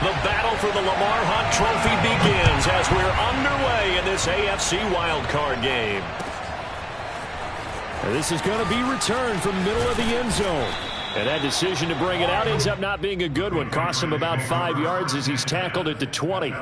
The battle for the Lamar Hunt Trophy begins as we're underway in this AFC wildcard game. This is going to be returned from the middle of the end zone. And that decision to bring it out ends up not being a good one. Costs him about 5 yards as he's tackled at the 20.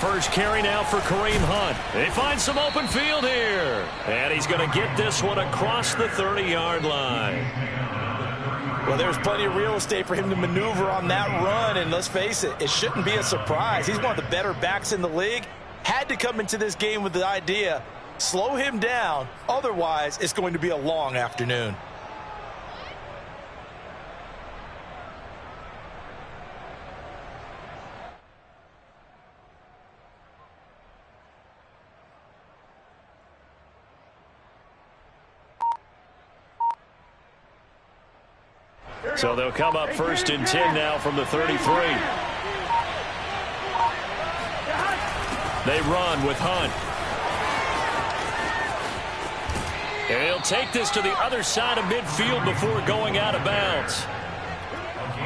First carry now for Kareem Hunt. They find some open field here. And he's going to get this one across the 30-yard line. Well, there's plenty of real estate for him to maneuver on that run. And let's face it, it shouldn't be a surprise. He's one of the better backs in the league. Had to come into this game with the idea, slow him down. Otherwise, it's going to be a long afternoon. So they'll come up 1st and 10 now from the 33. They run with Hunt. And he'll take this to the other side of midfield before going out of bounds.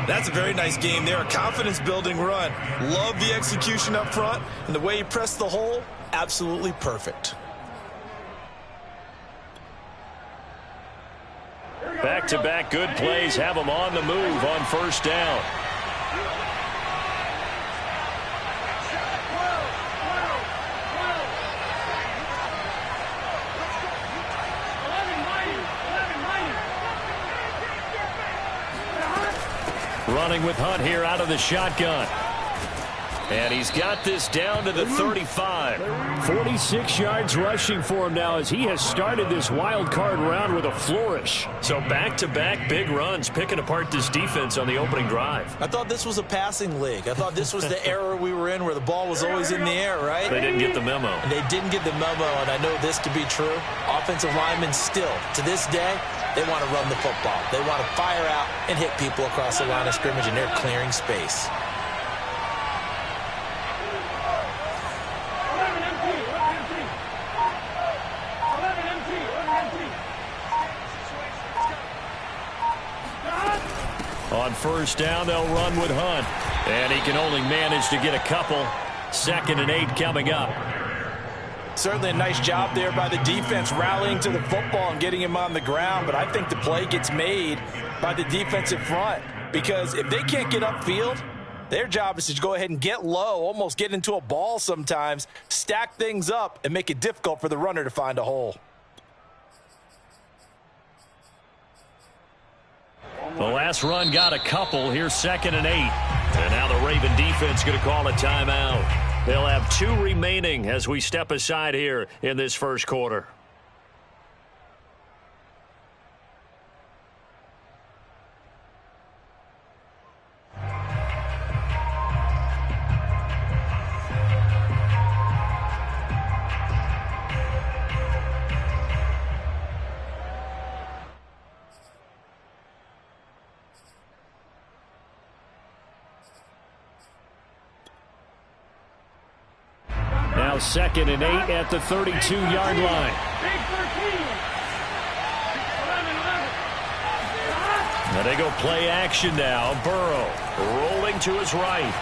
That's a very nice game there. A confidence-building run. Love the execution up front. And the way he pressed the hole, absolutely perfect. Back-to-back good plays have him on the move on 1st down. Running with Hunt here out of the shotgun. And he's got this down to the 35. 46 yards rushing for him now as he has started this wild card round with a flourish. So back-to-back big runs picking apart this defense on the opening drive. I thought this was a passing league. I thought this was the era we were in where the ball was always in the air, right? They didn't get the memo. And they didn't get the memo, and I know this to be true. Offensive linemen still, to this day, they want to run the football. They want to fire out and hit people across the line of scrimmage, and they're clearing space. On 1st down, they'll run with Hunt. And he can only manage to get a couple. 2nd and 8 coming up. Certainly a nice job there by the defense rallying to the football and getting him on the ground. But I think the play gets made by the defensive front. Because if they can't get upfield, their job is to go ahead and get low, almost get into a ball sometimes, stack things up, and make it difficult for the runner to find a hole. The last run got a couple. Here's 2nd and 8. And now the Raven defense going to call a timeout. They'll have 2 remaining as we step aside here in this first quarter. Now 2nd and 8 at the 32-yard line. Now they go play action now. Burrow rolling to his right.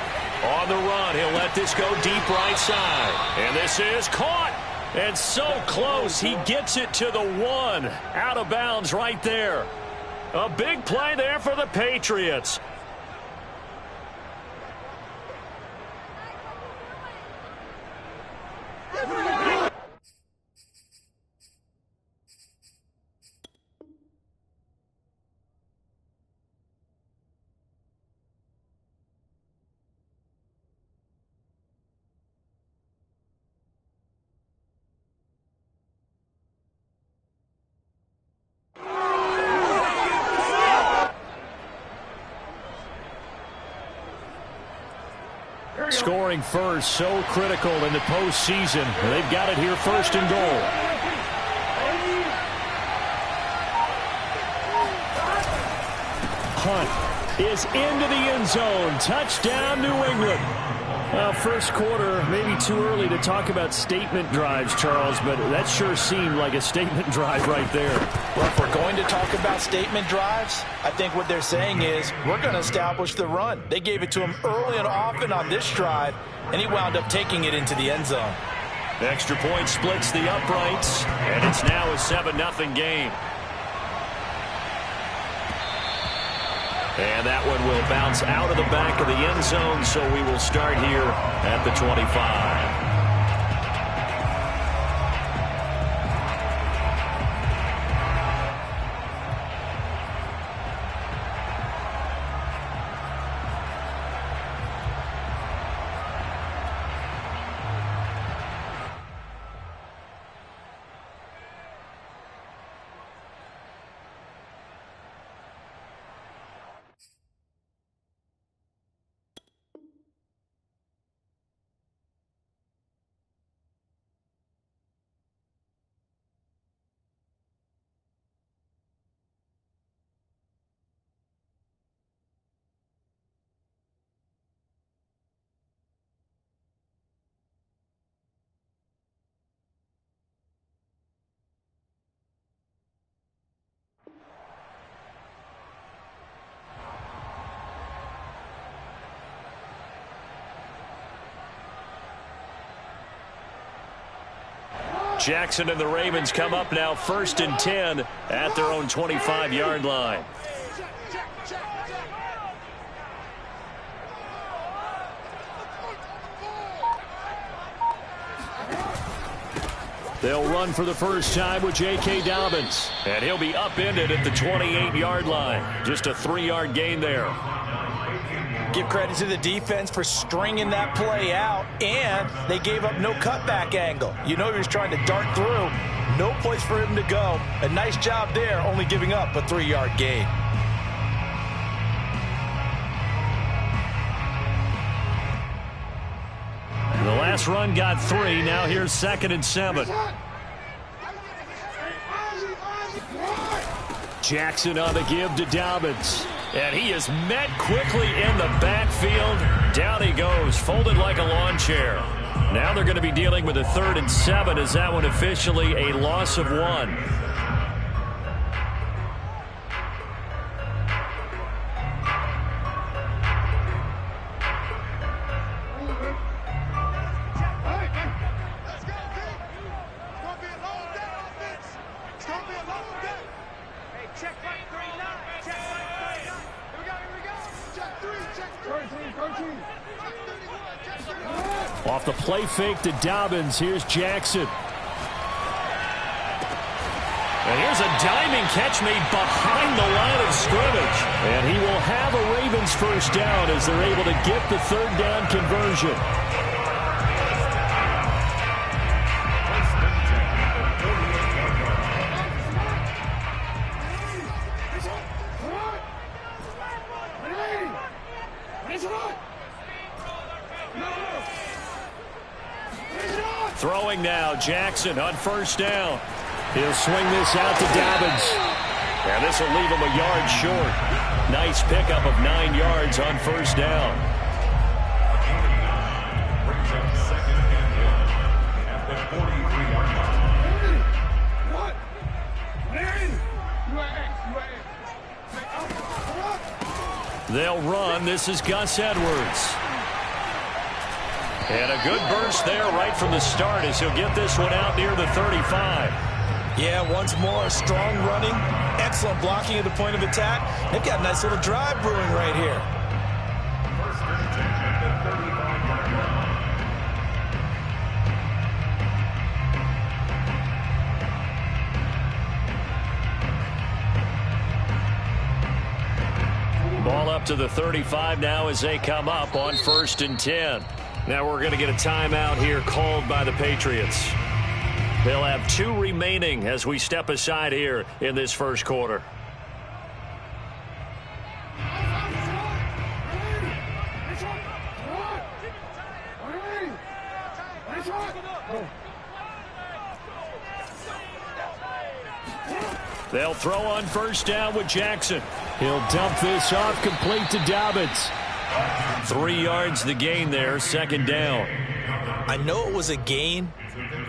On the run, he'll let this go deep right side. And this is caught. And so close, he gets it to the 1. Out of bounds right there. A big play there for the Patriots. Scoring first, so critical in the postseason. They've got it here, first and goal. Hunt is into the end zone. Touchdown, New England. Well, first quarter, maybe too early to talk about statement drives, Charles, but that sure seemed like a statement drive right there. Well, if we're going to talk about statement drives, I think what they're saying is we're going to establish the run. They gave it to him early and often on this drive, and he wound up taking it into the end zone. The extra point splits the uprights, and it's now a 7-0 game. And that one will bounce out of the back of the end zone, so we will start here at the 25. Jackson and the Ravens come up now, 1st and 10 at their own 25-yard line. They'll run for the first time with J.K. Dobbins, and he'll be upended at the 28-yard line. Just a 3-yard gain there. Give credit to the defense for stringing that play out, and they gave up no cutback angle. You know he was trying to dart through. No place for him to go. A nice job there, only giving up a 3-yard gain. The last run got 3. Now here's 2nd and 7. Jackson on the give to Dobbins. And he is met quickly in the backfield. Down he goes, folded like a lawn chair. Now they're going to be dealing with a 3rd and 7. Is that one officially a loss of 1? Off the play fake to Dobbins, here's Jackson. And here's a diving catch made behind the line of scrimmage. And he will have a Ravens first down as they're able to get the 3rd down conversion. Throwing now, Jackson on first down. He'll swing this out to Dobbins. And this will leave him a yard short. Nice pickup of 9 yards on first down. They'll run. This is Gus Edwards. And a good burst there right from the start as he'll get this one out near the 35. Yeah, once more, strong running, excellent blocking at the point of attack. They've got a nice little drive brewing right here. Ball up to the 35 now as they come up on 1st and 10. Now we're going to get a timeout here called by the Patriots. They'll have 2 remaining as we step aside here in this first quarter. They'll throw on first down with Jackson. He'll dump this off complete to Dobbins. 3 yards the gain there, second down. I know it was a gain,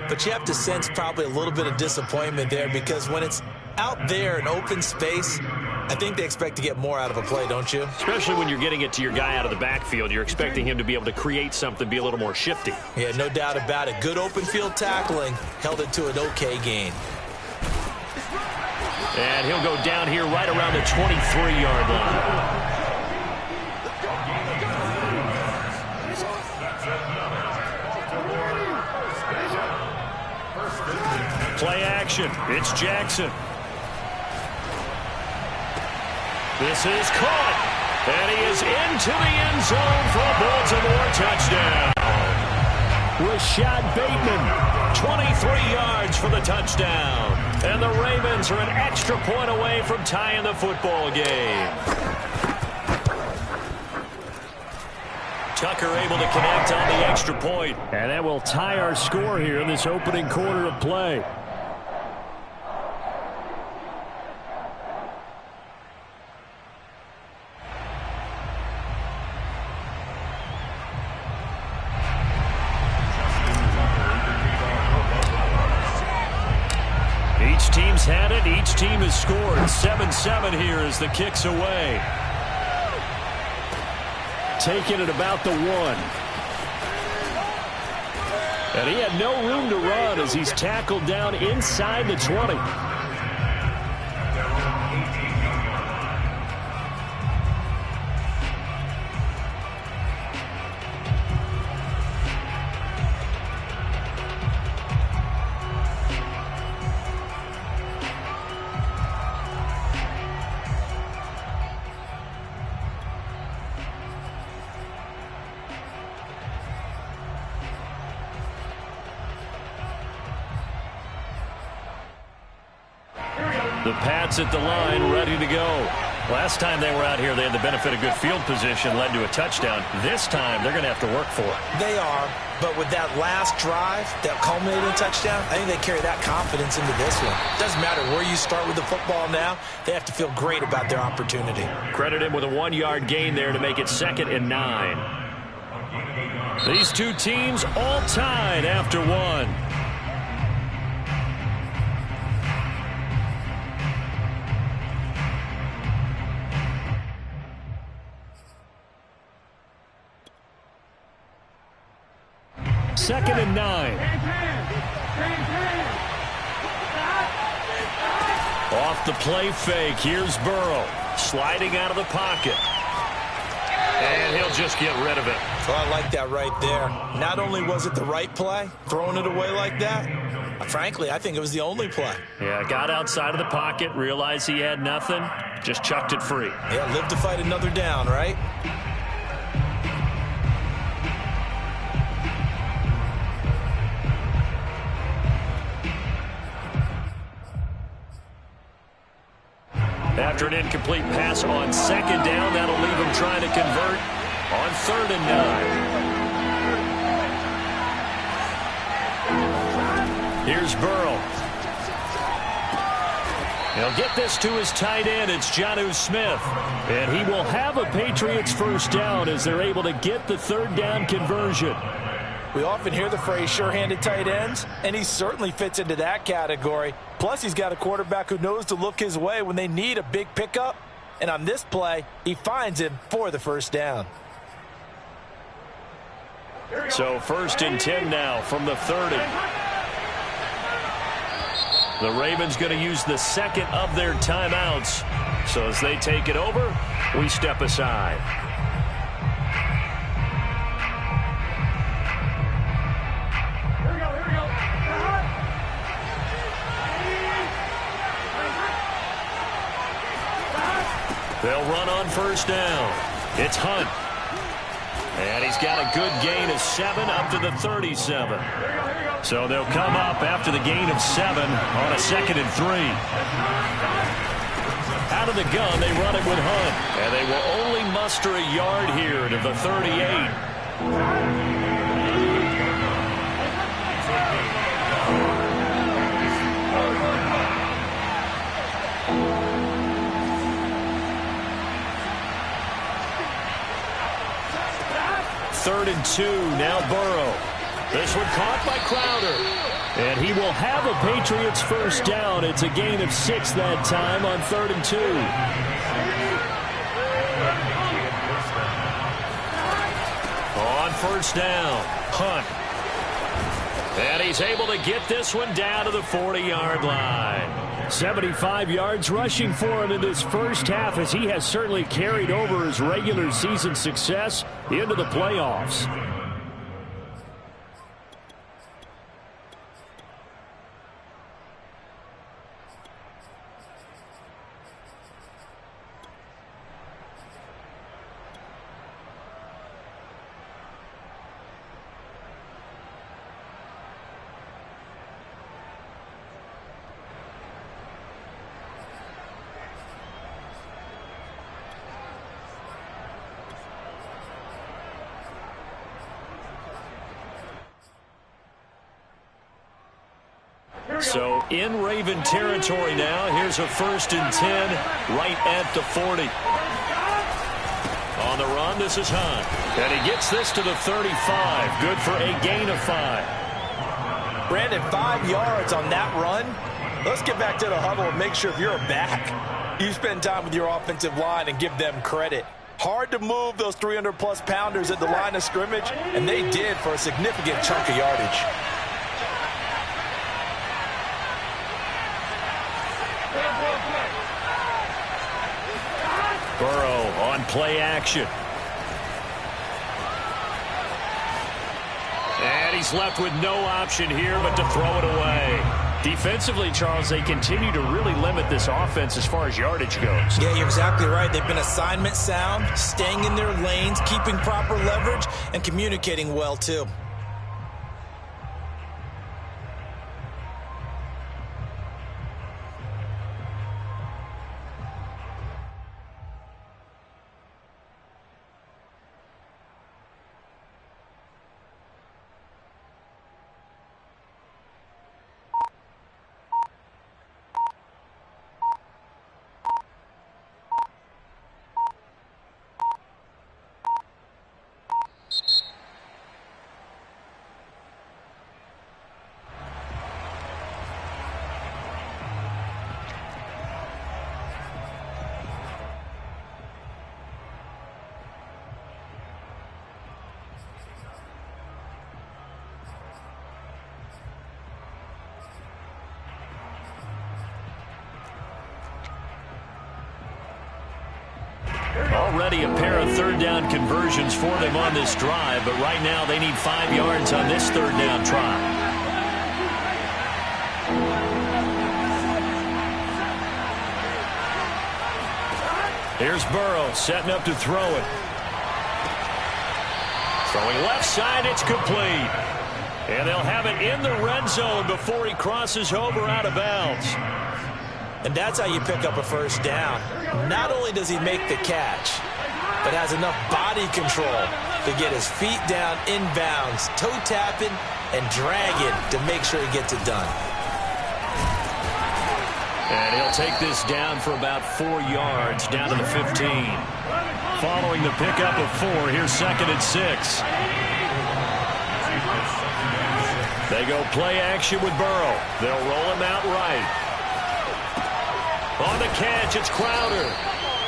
but you have to sense probably a little bit of disappointment there because when it's out there in open space, I think they expect to get more out of a play, don't you? Especially when you're getting it to your guy out of the backfield. You're expecting him to be able to create something, be a little more shifty. Yeah, no doubt about it. Good open field tackling held it to an okay gain. And he'll go down here right around the 23-yard line. Play action. It's Jackson. This is caught. And he is into the end zone for a Baltimore touchdown. Rashad Bateman, 23 yards for the touchdown. And the Ravens are an extra point away from tying the football game. Tucker able to connect on the extra point. And that will tie our score here in this opening quarter of play. Each team's had it. Each team has scored. 7-7 here as the kick's away. Taking it about the 1. And he had no room to run as he's tackled down inside the 20. The Pats at the line, ready to go. Last time they were out here, they had the benefit of good field position, led to a touchdown. This time, they're going to have to work for it. They are, but with that last drive, that culminating touchdown, I think they carry that confidence into this one. Doesn't matter where you start with the football now, they have to feel great about their opportunity. Credit him with a 1-yard gain there to make it 2nd and 9. These two teams all tied after 1. Second and 9. Off the play fake. Here's Burrow. Sliding out of the pocket. And he'll just get rid of it. So I like that right there. Not only was it the right play, throwing it away like that, frankly, I think it was the only play. Yeah, got outside of the pocket, realized he had nothing, just chucked it free. Yeah, live to fight another down, right? After an incomplete pass on second down, that'll leave him trying to convert on 3rd and 9. Here's Burrow. He'll get this to his tight end. It's Jonnu Smith. And he will have a Patriots first down as they're able to get the 3rd down conversion. We often hear the phrase sure-handed tight ends, and he certainly fits into that category. Plus, he's got a quarterback who knows to look his way when they need a big pickup. And on this play, he finds him for the first down. So 1st and 10 now from the 30. The Ravens going to use the 2nd of their timeouts. So as they take it over, we step aside. They'll run on first down. It's Hunt. And he's got a good gain of 7 up to the 37. So they'll come up after the gain of 7 on a 2nd and 3. Out of the gun, they run it with Hunt. And they will only muster a yard here to the 38. 3rd and 2. Now Burrow. This one caught by Crowder. And he will have a Patriots first down. It's a gain of 6 that time on 3rd and 2. On first down, Hunt. And he's able to get this one down to the 40-yard line. 75 yards rushing for him in this first half, as he has certainly carried over his regular season success into the playoffs. So in Raven territory now. Here's a 1st and 10 right at the 40. On the run, this is Hunt. And he gets this to the 35. Good for a gain of 5. Brandon, 5 yards on that run. Let's get back to the huddle and make sure if you're a back, you spend time with your offensive line and give them credit. Hard to move those 300-plus pounders at the line of scrimmage, and they did for a significant chunk of yardage. Burrow on play action. And he's left with no option here but to throw it away. Defensively, Charles, they continue to really limit this offense as far as yardage goes. Yeah, you're exactly right. They've been assignment sound, staying in their lanes, keeping proper leverage, and communicating well, too. Already a pair of 3rd down conversions for them on this drive, but right now they need 5 yards on this 3rd down try. Here's Burrow setting up to throw it. Throwing left side, it's complete. And they'll have it in the red zone before he crosses over out of bounds. And that's how you pick up a first down. Not only does he make the catch, but has enough body control to get his feet down inbounds, toe tapping and dragging to make sure he gets it done. And he'll take this down for about 4 yards, down to the 15. Following the pickup of 4, here's 2nd and 6. They go play action with Burrow. They'll roll him out right. On the catch, it's Crowder.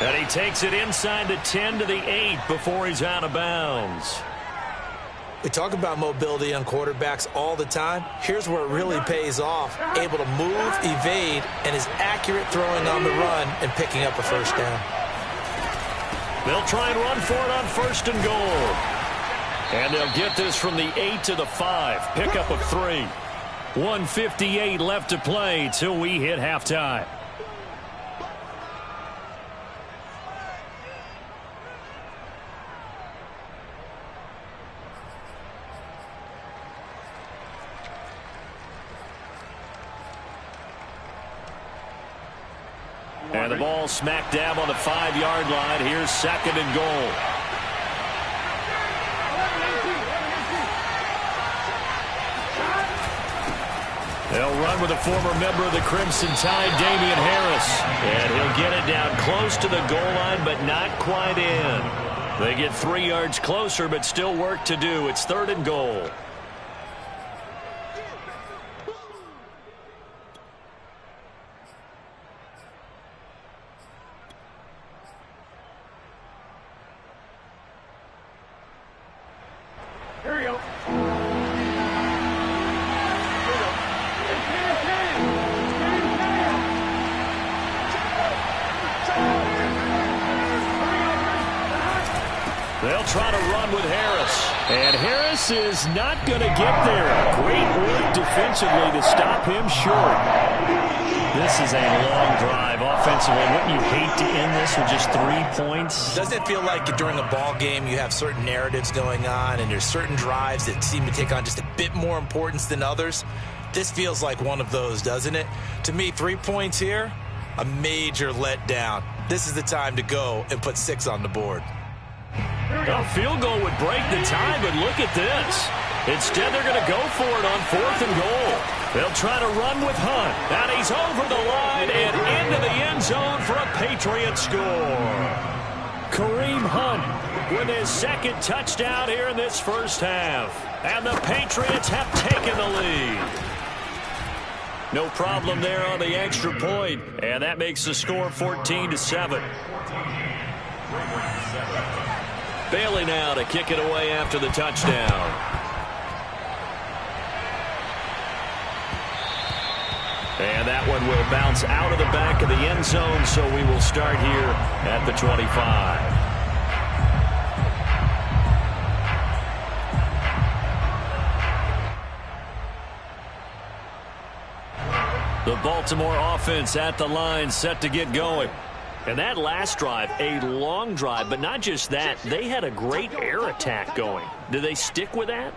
And he takes it inside the 10 to the 8 before he's out of bounds. We talk about mobility on quarterbacks all the time. Here's where it really pays off. Able to move, evade, and is accurate throwing on the run and picking up a first down. They'll try and run for it on 1st and goal. And they'll get this from the 8 to the 5. Pickup of 3. 1:58 left to play till we hit halftime. And the ball smack dab on the 5-yard line. Here's 2nd and goal. They'll run with a former member of the Crimson Tide, Damian Harris. And he'll get it down close to the goal line, but not quite in. They get 3 yards closer, but still work to do. It's 3rd and goal. Here we go. They'll try to run with Harris. And Harris is not going to get there. Great work defensively to stop him short. This is a long drive offensively. Wouldn't you hate to end this with just 3 points? Doesn't it feel like during a ball game you have certain narratives going on and there's certain drives that seem to take on just a bit more importance than others? This feels like one of those, doesn't it? To me, 3 points here, a major letdown. This is the time to go and put 6 on the board. A field goal would break the tie, but look at this. Instead, they're going to go for it on 4th and goal. They'll try to run with Hunt. And he's over the line and into the end zone for a Patriot score. Kareem Hunt with his 2nd touchdown here in this first half. And the Patriots have taken the lead. No problem there on the extra point. And that makes the score 14-7. Bailey now to kick it away after the touchdown. And that one will bounce out of the back of the end zone, so we will start here at the 25. The Baltimore offense at the line, set to get going. And that last drive, a long drive, but not just that. They had a great air attack going. Do they stick with that?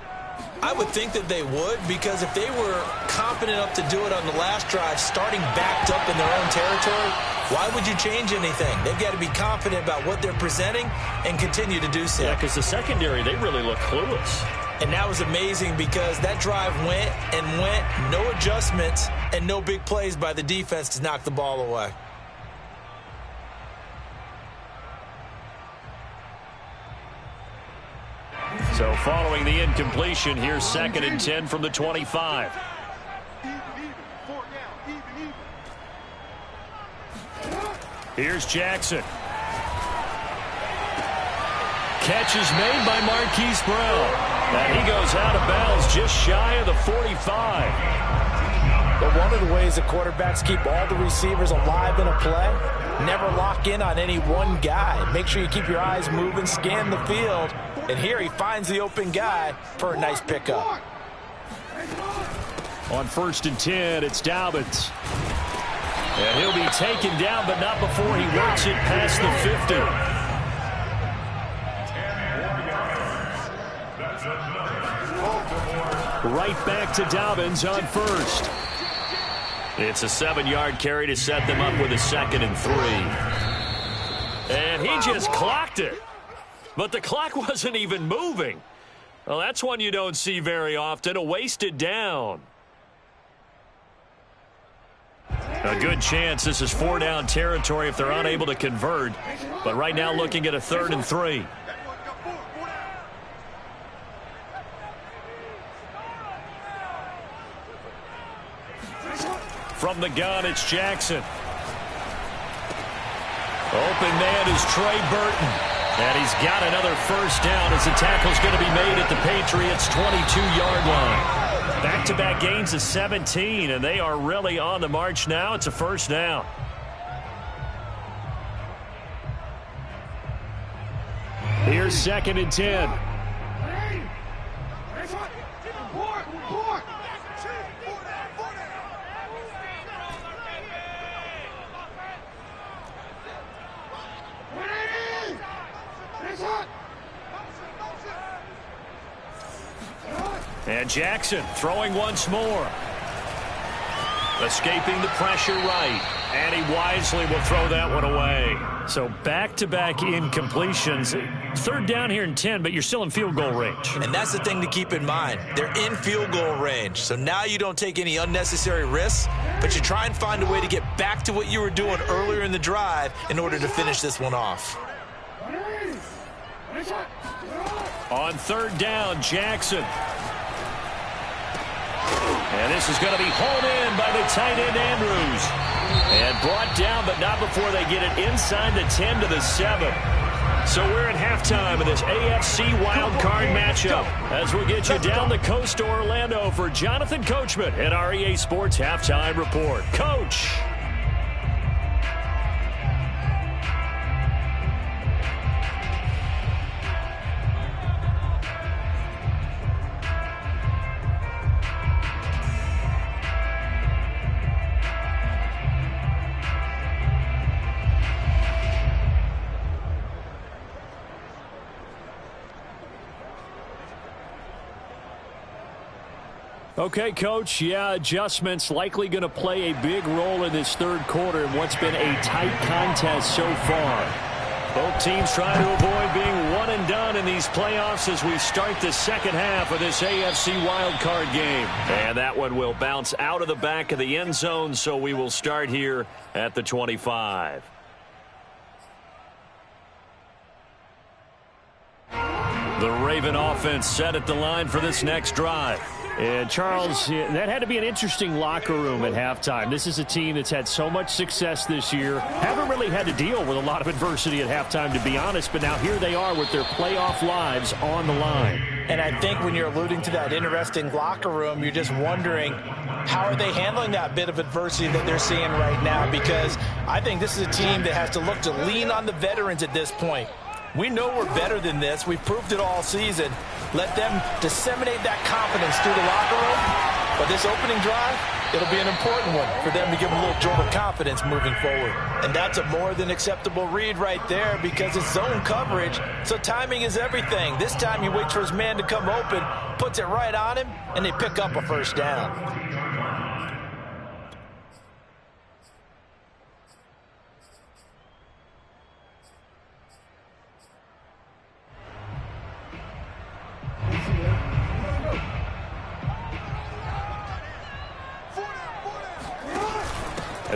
I would think that they would, because if they were confident enough to do it on the last drive, starting backed up in their own territory, why would you change anything? They've got to be confident about what they're presenting and continue to do so. Yeah, because the secondary, they really look clueless. And that was amazing because that drive went and went, no adjustments, and no big plays by the defense to knock the ball away. So following the incompletion, here's 2nd and 10 from the 25. Here's Jackson. Catch is made by Marquise Brown. And he goes out of bounds just shy of the 45. But one of the ways the quarterbacks keep all the receivers alive in a play, never lock in on any one guy. Make sure you keep your eyes moving, scan the field. And here he finds the open guy for a nice pickup. On 1st and 10, it's Dobbins. And he'll be taken down, but not before he works it past the 50. Right back to Dobbins on 1st. It's a 7-yard carry to set them up with a 2nd and 3. And he just clocked it. But the clock wasn't even moving. Well, that's one you don't see very often, a wasted down. A good chance this is 4-down territory if they're unable to convert. But right now looking at a 3rd and 3. From the gun, it's Jackson. Open man is Trey Burton. And he's got another first down as the tackle's going to be made at the Patriots' 22-yard line. Back-to-back gains of 17, and they are really on the march now. It's a first down. Here's 2nd and 10. And Jackson throwing once more. Escaping the pressure right. And he wisely will throw that one away. So back-to-back incompletions. 3rd down here and 10, but you're still in field goal range. And that's the thing to keep in mind. They're in field goal range. So now you don't take any unnecessary risks, but you try and find a way to get back to what you were doing earlier in the drive in order to finish this one off. On third down, Jackson. And this is going to be hauled in by the tight end, Andrews. And brought down, but not before they get it inside the 10 to the 7. So we're at halftime of this AFC wildcard matchup as we get you down the coast to Orlando for Jonathan Coachman at our EA Sports Halftime Report. Coach. Okay, Coach, yeah, adjustments likely going to play a big role in this third quarter in what's been a tight contest so far. Both teams trying to avoid being one and done in these playoffs as we start the second half of this AFC wildcard game. And that one will bounce out of the back of the end zone, so we will start here at the 25. The Raven offense set at the line for this next drive. And, Charles, that had to be an interesting locker room at halftime. This is a team that's had so much success this year. Haven't really had to deal with a lot of adversity at halftime, to be honest. But now here they are with their playoff lives on the line. And I think when you're alluding to that interesting locker room, you're just wondering, how are they handling that bit of adversity that they're seeing right now? Because I think this is a team that has to look to lean on the veterans at this point. We know we're better than this. We've proved it all season. Let them disseminate that confidence through the locker room. But this opening drive, it'll be an important one for them to give them a little jolt of confidence moving forward. And that's a more than acceptable read right there because it's zone coverage. So timing is everything. This time he waits for his man to come open, puts it right on him, and they pick up a first down.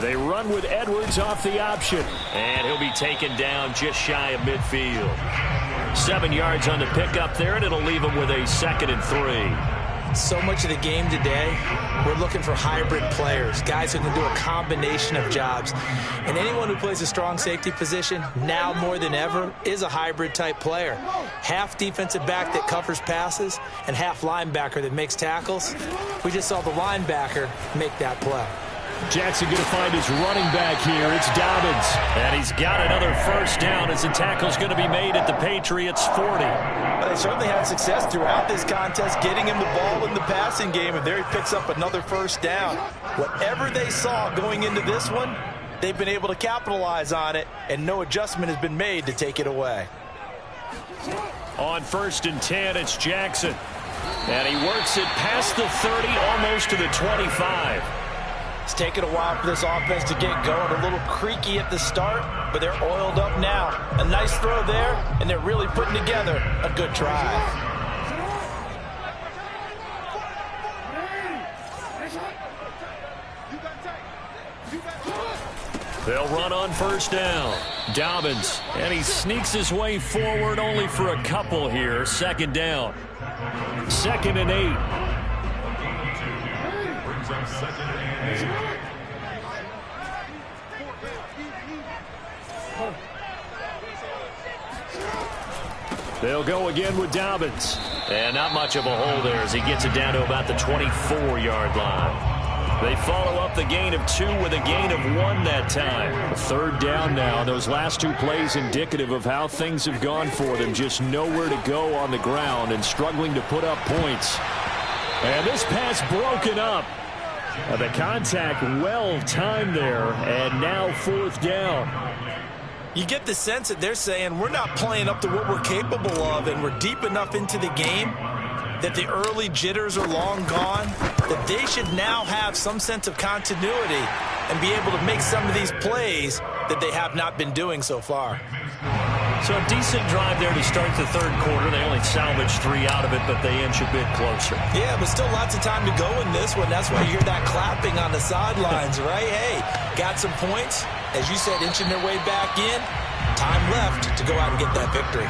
They run with Edwards off the option. And he'll be taken down just shy of midfield. 7 yards on the pickup there, and it'll leave him with a 2nd and 3. So much of the game today, we're looking for hybrid players, guys who can do a combination of jobs. And anyone who plays a strong safety position, now more than ever, is a hybrid type player. Half defensive back that covers passes and half linebacker that makes tackles. We just saw the linebacker make that play. Jackson going to find his running back here. It's Dobbins. And he's got another first down as the tackle's going to be made at the Patriots 40. Well, they certainly had success throughout this contest, getting him the ball in the passing game, and there he picks up another first down. Whatever they saw going into this one, they've been able to capitalize on it, and no adjustment has been made to take it away. On 1st and 10, it's Jackson. And he works it past the 30, almost to the 25. It's taken a while for this offense to get going. A little creaky at the start, but they're oiled up now. A nice throw there, and they're really putting together a good drive. They'll run on 1st down. Dobbins, and he sneaks his way forward only for a couple here. 2nd down. 2nd and 8. They'll go again with Dobbins. And not much of a hole there as he gets it down to about the 24-yard line. They follow up the gain of 2 with a gain of 1 that time. 3rd down now. Those last 2 plays indicative of how things have gone for them. Just nowhere to go on the ground and struggling to put up points. And this pass broken up. The contact well timed there, and now 4th down. You get the sense that they're saying we're not playing up to what we're capable of, and we're deep enough into the game that the early jitters are long gone, that they should now have some sense of continuity and be able to make some of these plays that they have not been doing so far. So a decent drive there to start the 3rd quarter. They only salvaged 3 out of it, but they inch a bit closer. Yeah, but still lots of time to go in this one. That's why you hear that clapping on the sidelines, right? Hey, got some points. As you said, inching their way back in. Time left to go out and get that victory.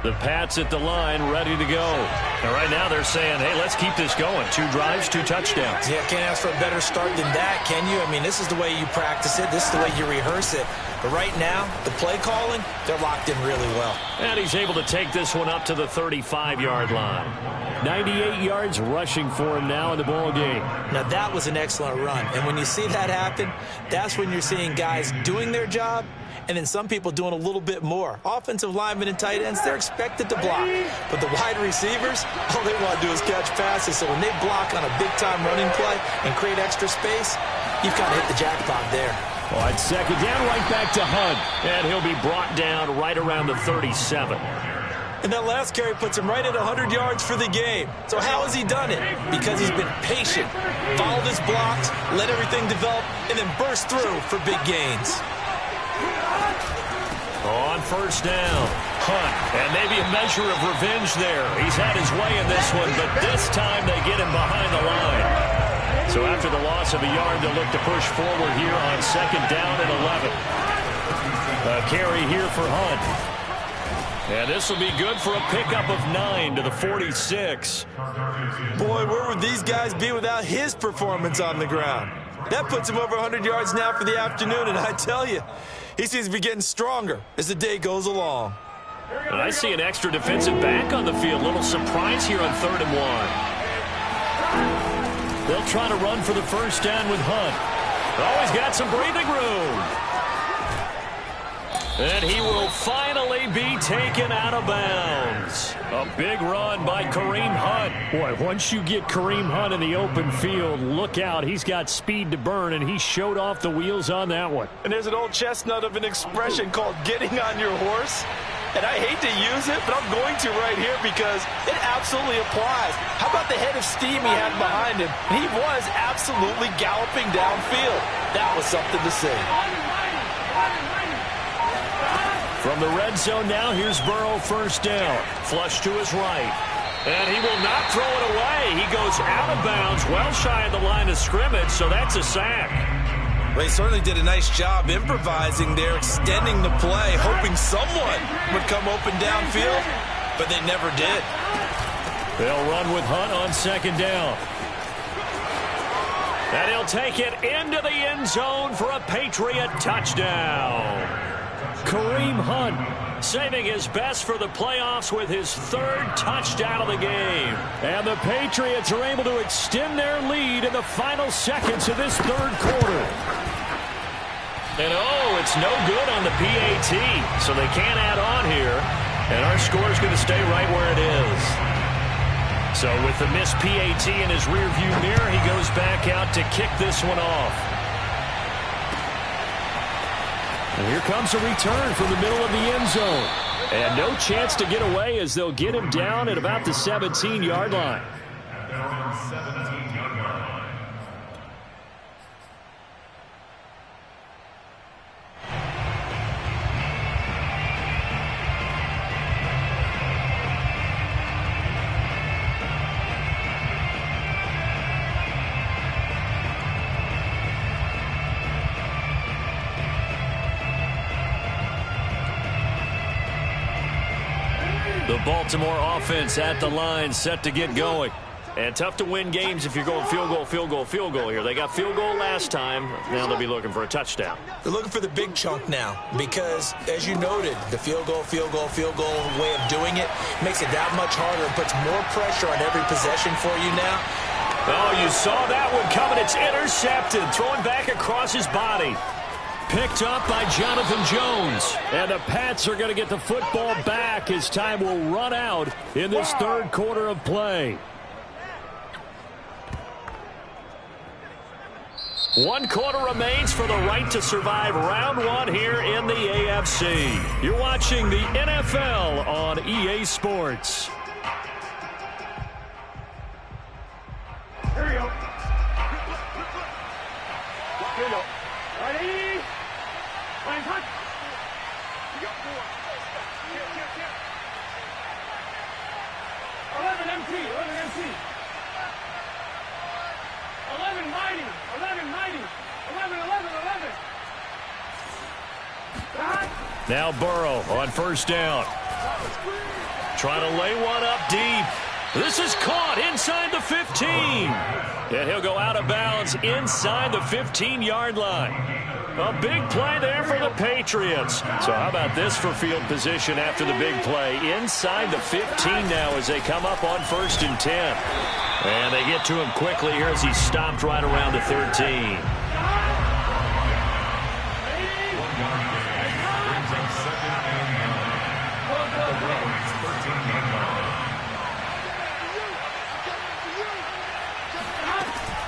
The Pats at the line, ready to go. And right now they're saying, hey, let's keep this going. 2 drives, 2 touchdowns. Yeah, can't ask for a better start than that, can you? I mean, this is the way you practice it. This is the way you rehearse it. But right now, the play calling, they're locked in really well. And he's able to take this one up to the 35-yard line. 98 yards rushing for him now in the ball game. Now, that was an excellent run. And when you see that happen, that's when you're seeing guys doing their job and then some people doing a little bit more. Offensive linemen and tight ends, they're expected to block. But the wide receivers, all they want to do is catch passes. So when they block on a big-time running play and create extra space, you've kind of hit the jackpot there. Well, it's second down, right back to Hunt. And he'll be brought down right around the 37. And that last carry puts him right at 100 yards for the game. So how has he done it? Because he's been patient, followed his blocks, let everything develop, and then burst through for big gains. On first down, Hunt, and maybe a measure of revenge there. He's had his way in this one, but this time they get him behind the line. So after the loss of a yard, they'll look to push forward here on second down and 11. A carry here for Hunt. And this will be good for a pickup of 9 to the 46. Boy, where would these guys be without his performance on the ground? That puts him over 100 yards now for the afternoon, and I tell you, he seems to be getting stronger as the day goes along. And I see an extra defensive back on the field. Little surprise here on 3rd and 1. They'll try to run for the first down with Hunt. Oh, he's got some breathing room. And he will finally be taken out of bounds. A big run by Kareem Hunt. Boy, once you get Kareem Hunt in the open field, look out. He's got speed to burn, and he showed off the wheels on that one. And there's an old chestnut of an expression called getting on your horse. And I hate to use it, but I'm going to right here because it absolutely applies. How about the head of steam he had behind him? And he was absolutely galloping downfield. That was something to see. From the red zone now, here's Burrow, first down. Flush to his right. And he will not throw it away. He goes out of bounds, well shy of the line of scrimmage, so that's a sack. Well, he certainly did a nice job improvising there, extending the play, hoping someone would come open downfield, but they never did. They'll run with Hunt on second down. And he'll take it into the end zone for a Patriot touchdown. Kareem Hunt saving his best for the playoffs with his 3rd touchdown of the game. And the Patriots are able to extend their lead in the final seconds of this 3rd quarter. And oh, it's no good on the PAT, so they can't add on here. And our score is going to stay right where it is. So with the missed PAT in his rearview mirror, he goes back out to kick this one off. And here comes a return from the middle of the end zone. And no chance to get away as they'll get him down at about the 17-yard line. The Baltimore offense at the line, set to get going. And tough to win games if you're going field goal, field goal, field goal here. They got field goal last time. Now they'll be looking for a touchdown. They're looking for the big chunk now because, as you noted, the field goal way of doing it makes it that much harder and puts more pressure on every possession for you now. Oh, you saw that one coming. It's intercepted, throwing back across his body. Picked up by Jonathan Jones. And the Pats are going to get the football back as time will run out in this 3rd quarter of play. 1 quarter remains for the right to survive round 1 here in the AFC. You're watching the NFL on EA Sports. Here we go. Here we go. Ready? Line touch. You got 4. Here. 11 MT. 11 mighty. 11. Now Burrow on first down. Trying to lay one up deep. This is caught inside the 15. And he'll go out of bounds inside the 15-yard line. A big play there for the Patriots. So how about this for field position after the big play? Inside the 15 now as they come up on 1st and 10. And they get to him quickly here as he stopped right around the 13.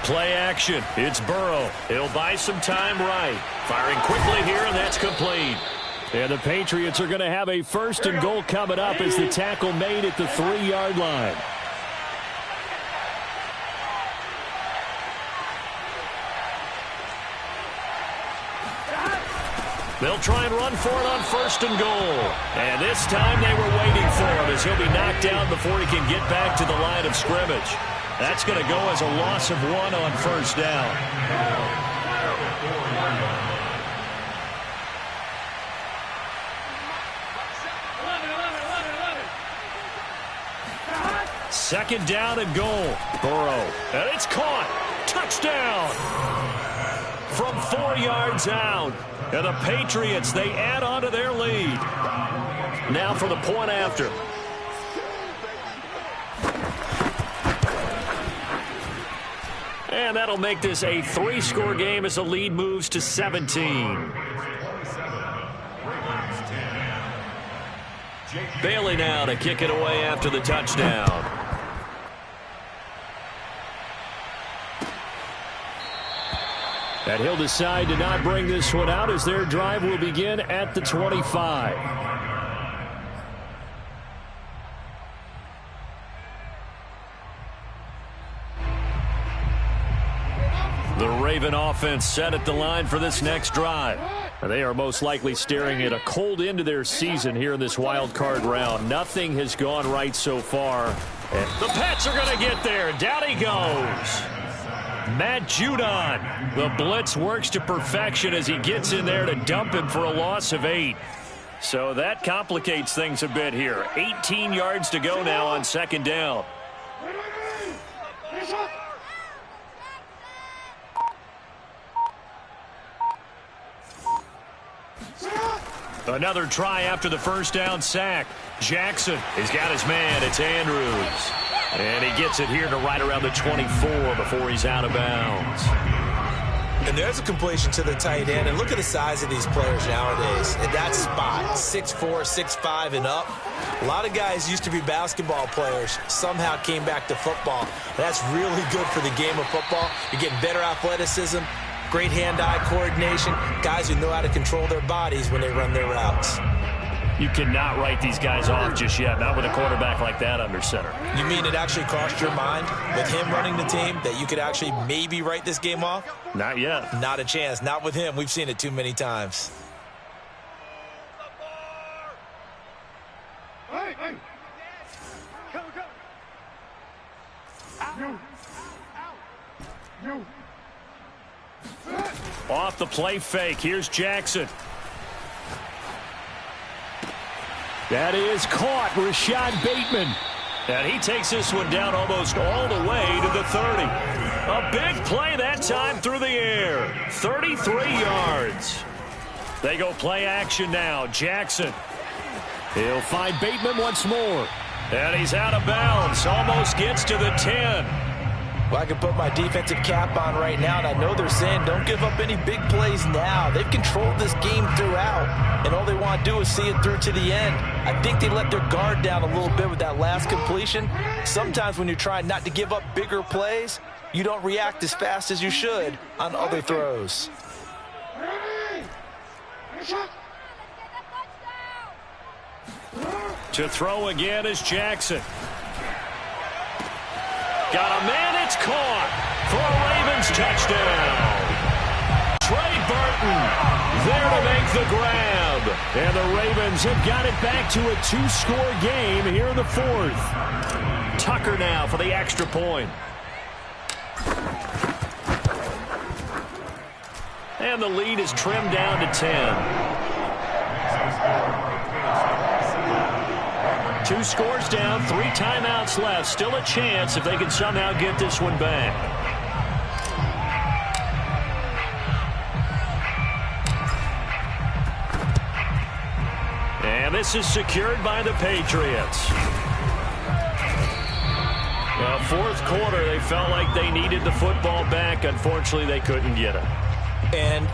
Play action. It's Burrow. He'll buy some time right. Firing quickly here, and that's complete. And the Patriots are going to have a 1st and goal coming up as the tackle made at the 3-yard line. They'll try and run for it on 1st and goal. And this time they were waiting for him as he'll be knocked down before he can get back to the line of scrimmage. That's going to go as a loss of 1 on 1st down. Second down and goal. Burrow. And it's caught. Touchdown. From 4 yards out. And the Patriots, they add on to their lead. Now for the point after. And that'll make this a 3-score game as the lead moves to 17. Bailey now to kick it away after the touchdown. And he'll decide to not bring this one out as their drive will begin at the 25. The Raven offense set at the line for this next drive. And they are most likely staring at a cold end to their season here in this wild card round. Nothing has gone right so far. And the Pats are going to get there. Down he goes. Matt Judon. The blitz works to perfection as he gets in there to dump him for a loss of 8. So that complicates things a bit here. 18 yards to go now on 2nd down. Another try after the 1st down sack. Jackson has got his man. It's Andrews. And he gets it here to right around the 24 before he's out of bounds. And there's a completion to the tight end. And look at the size of these players nowadays. At that spot, 6'4", 6'5", and up. A lot of guys used to be basketball players, somehow came back to football. That's really good for the game of football. You're getting better athleticism, great hand-eye coordination, guys who know how to control their bodies when they run their routes. You cannot write these guys off just yet, not with a quarterback like that under center. You mean it actually crossed your mind with him running the team that you could actually maybe write this game off? Not yet. Not a chance. Not with him. We've seen it too many times. Hey. You. Off the play fake. Here's Jackson. That is caught. Rashad Bateman. And he takes this one down almost all the way to the 30. A big play that time through the air. 33 yards. They go play action now. Jackson. He'll find Bateman once more. And he's out of bounds. Almost gets to the 10. Well, I can put my defensive cap on right now, and I know they're saying don't give up any big plays now. They've controlled this game throughout, and all they want to do is see it through to the end. I think they let their guard down a little bit with that last completion. Sometimes when you're trying not to give up bigger plays, you don't react as fast as you should on other throws. To throw again is Jackson. Got a man, it's caught for a Ravens touchdown. Trey Burton there to make the grab. And the Ravens have got it back to a 2-score game here in the 4th. Tucker now for the extra point. And the lead is trimmed down to 10. 2 scores down, 3 timeouts left. Still a chance if they can somehow get this one back. And this is secured by the Patriots. Well, fourth quarter, they felt like they needed the football back. Unfortunately, they couldn't get it. And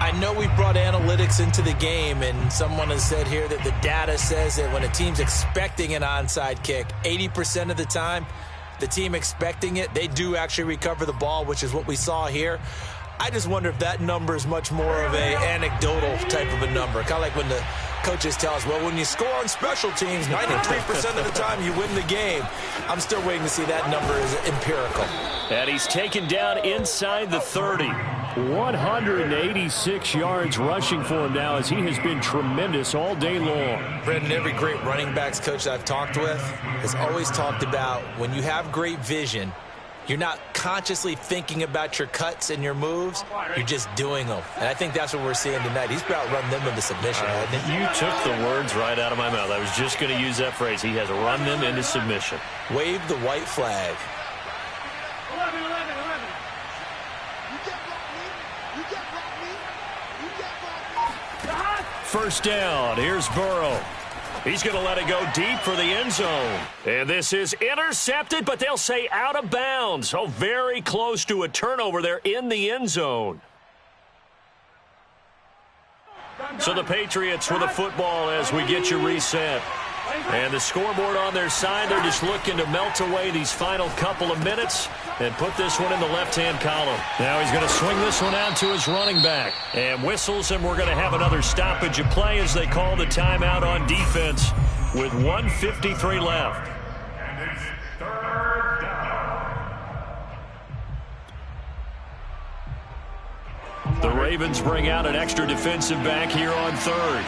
I know we brought analytics into the game, and someone has said here that the data says that when a team's expecting an onside kick, 80% of the time, the team expecting it, they do actually recover the ball, which is what we saw here. I just wonder if that number is much more of a anecdotal type of a number. Kind of like when the coaches tell us, well, when you score on special teams, 93% of the time you win the game. I'm still waiting to see that number is empirical. And he's taken down inside the 30. 186 yards rushing for him now as he has been tremendous all day long. Brendan, every great running backs coach I've talked with has always talked about when you have great vision, you're not consciously thinking about your cuts and your moves. You're just doing them. And I think that's what we're seeing tonight. He's about run them into submission. You took the words right out of my mouth. I was just going to use that phrase. He has run them into submission. Wave the white flag. 11, 11, 11. First down. Here's Burrow. He's going to let it go deep for the end zone. And this is intercepted, but they'll say out of bounds. So very close to a turnover there in the end zone. So the Patriots with the football as we get you reset. And the scoreboard on their side, they're just looking to melt away these final couple of minutes and put this one in the left-hand column. Now he's going to swing this one out to his running back. And whistles, and we're going to have another stoppage of play as they call the timeout on defense with 1:53 left. The Ravens bring out an extra defensive back here on third.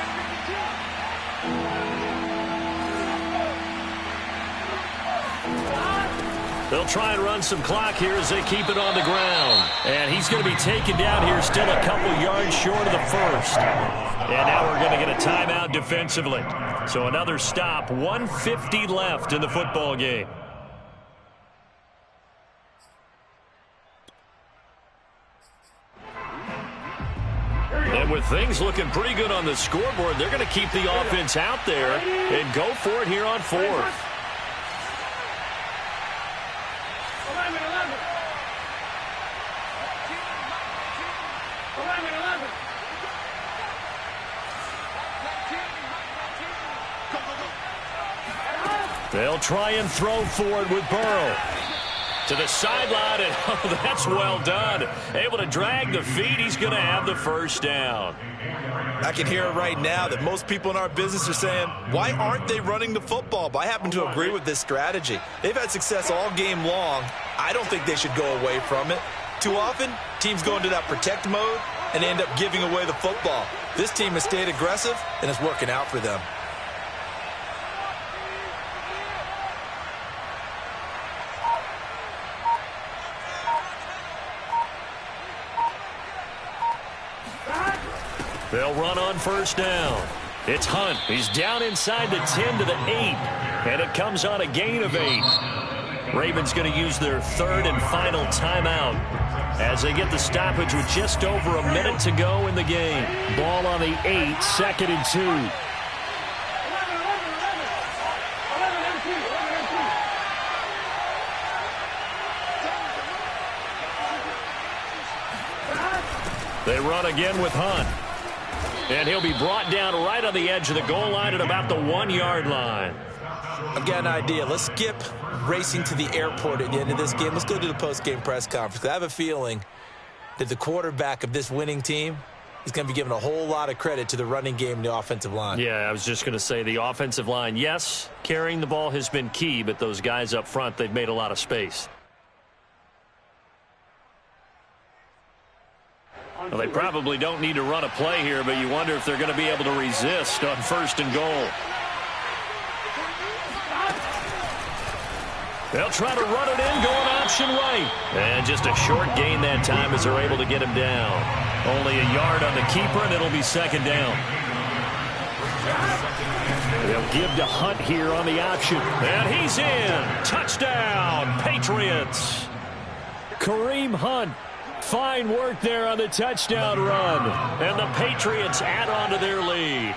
They'll try and run some clock here as they keep it on the ground. And he's going to be taken down here still a couple yards short of the first. And now we're going to get a timeout defensively. So another stop, 1:50 left in the football game. And with things looking pretty good on the scoreboard, they're going to keep the offense out there and go for it here on fourth. 11, 11. 11, 11. They'll try and throw for it with Burrow. To the sideline, and oh, that's well done. Able to drag the feet. He's going to have the first down. I can hear it right now that most people in our business are saying, why aren't they running the football? But I happen to agree with this strategy. They've had success all game long. I don't think they should go away from it. Too often, teams go into that protect mode and end up giving away the football. This team has stayed aggressive, and it's working out for them. They'll run on first down. It's Hunt. He's down inside the 10 to the 8. And it comes on a gain of 8. Ravens going to use their third and final timeout as they get the stoppage with just over a minute to go in the game. Ball on the 8, 2nd and 2. 11, 11, 11. 11 empty, 11 empty. They run again with Hunt. And he'll be brought down right on the edge of the goal line at about the 1-yard line. I've got an idea. Let's skip racing to the airport at the end of this game. Let's go to the post-game press conference. I have a feeling that the quarterback of this winning team is going to be giving a whole lot of credit to the running game and the offensive line. Yeah, I was just going to say the offensive line, yes, carrying the ball has been key, but those guys up front, they've made a lot of space. Well, they probably don't need to run a play here, but you wonder if they're going to be able to resist on first and goal. They'll try to run it in, going option right. And just a short gain that time as they're able to get him down. Only a yard on the keeper, and it'll be second down. They'll give to Hunt here on the option. And he's in. Touchdown, Patriots. Kareem Hunt. Fine work there on the touchdown run. And the Patriots add on to their lead.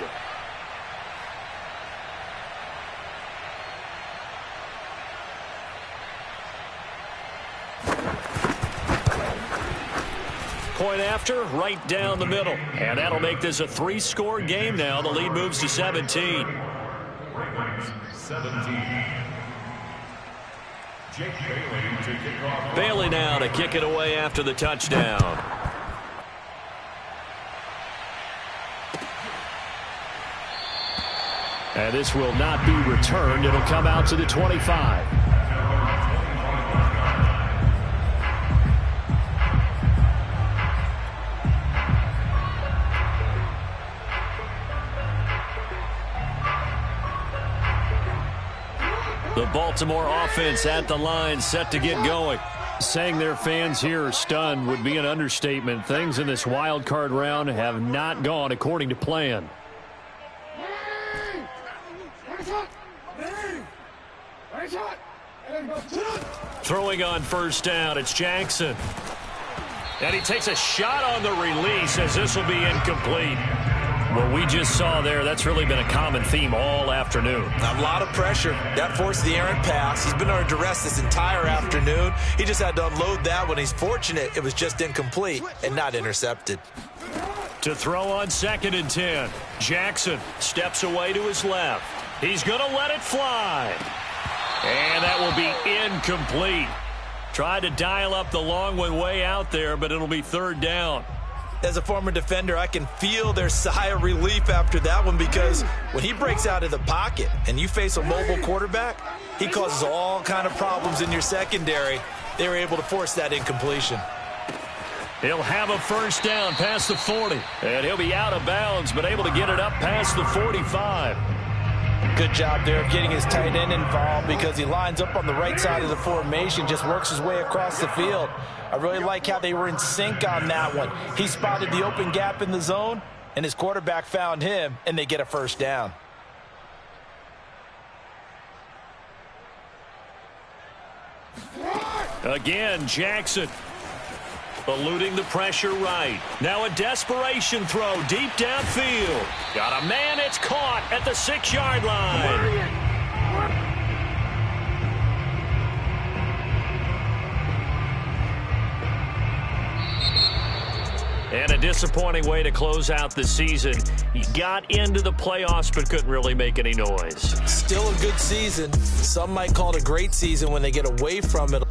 Point after, right down the middle. And that'll make this a 3-score game now. The lead moves to 17. Bailey now to kick it away after the touchdown. And this will not be returned. It'll come out to the 25. The Baltimore offense at the line, set to get going. Saying their fans here are stunned would be an understatement. Things in this wild card round have not gone according to plan. Throwing on first down, it's Jackson. And he takes a shot on the release as this will be incomplete. What we just saw there, that's really been a common theme all afternoon. A lot of pressure. That forced the errant pass. He's been under duress this entire afternoon. He just had to unload that one. He's fortunate it was just incomplete and not intercepted. To throw on 2nd and 10. Jackson steps away to his left. He's going to let it fly. And that will be incomplete. Tried to dial up the long one way out there, but it'll be 3rd down. As a former defender, I can feel their sigh of relief after that one, because when he breaks out of the pocket and you face a mobile quarterback, he causes all kind of problems in your secondary. They were able to force that incompletion. He'll have a first down past the 40, and he'll be out of bounds, but able to get it up past the 45. Good job there of getting his tight end involved, because he lines up on the right side of the formation, just works his way across the field. I really like how they were in sync on that one. He spotted the open gap in the zone, and his quarterback found him, and they get a first down. Again, Jackson eluding the pressure right. Now a desperation throw deep downfield. Got a man, it's caught at the 6-yard line. And a disappointing way to close out the season. He got into the playoffs but couldn't really make any noise. Still a good season. Some might call it a great season when they get away from it.